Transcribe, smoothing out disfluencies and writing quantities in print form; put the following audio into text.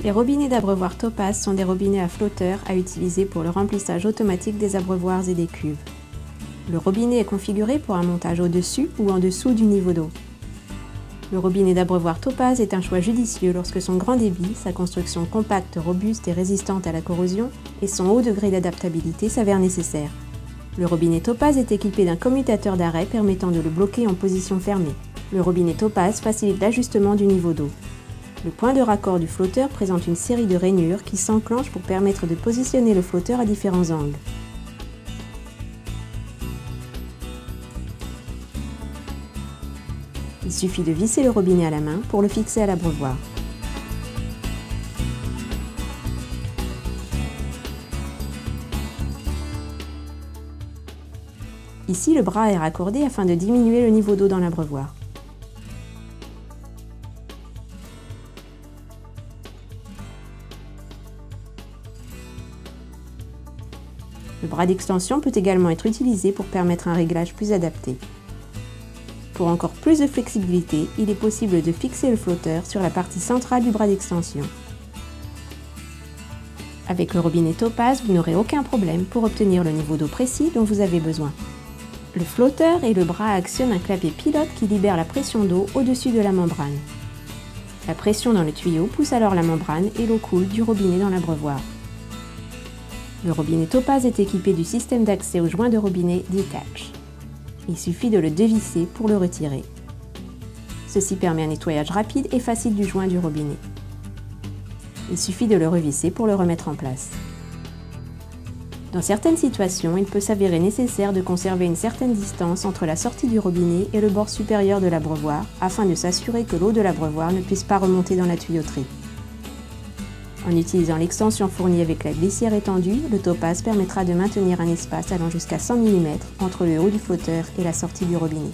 Les robinets d'abreuvoir Topaz sont des robinets à flotteur à utiliser pour le remplissage automatique des abreuvoirs et des cuves. Le robinet est configuré pour un montage au-dessus ou en dessous du niveau d'eau. Le robinet d'abreuvoir Topaz est un choix judicieux lorsque son grand débit, sa construction compacte, robuste et résistante à la corrosion et son haut degré d'adaptabilité s'avèrent nécessaires. Le robinet Topaz est équipé d'un commutateur d'arrêt permettant de le bloquer en position fermée. Le robinet Topaz facilite l'ajustement du niveau d'eau. Le point de raccord du flotteur présente une série de rainures qui s'enclenchent pour permettre de positionner le flotteur à différents angles. Il suffit de visser le robinet à la main pour le fixer à l'abreuvoir. Ici, le bras est raccordé afin de diminuer le niveau d'eau dans l'abreuvoir. Le bras d'extension peut également être utilisé pour permettre un réglage plus adapté. Pour encore plus de flexibilité, il est possible de fixer le flotteur sur la partie centrale du bras d'extension. Avec le robinet Topaz, vous n'aurez aucun problème pour obtenir le niveau d'eau précis dont vous avez besoin. Le flotteur et le bras actionnent un clapet pilote qui libère la pression d'eau au-dessus de la membrane. La pression dans le tuyau pousse alors la membrane et l'eau coule du robinet dans l'abreuvoir. Le robinet Topaz est équipé du système d'accès au joint de robinet Detach. Il suffit de le dévisser pour le retirer. Ceci permet un nettoyage rapide et facile du joint du robinet. Il suffit de le revisser pour le remettre en place. Dans certaines situations, il peut s'avérer nécessaire de conserver une certaine distance entre la sortie du robinet et le bord supérieur de l'abreuvoir afin de s'assurer que l'eau de l'abreuvoir ne puisse pas remonter dans la tuyauterie. En utilisant l'extension fournie avec la glissière étendue, le Topaz permettra de maintenir un espace allant jusqu'à 100 mm entre le haut du flotteur et la sortie du robinet.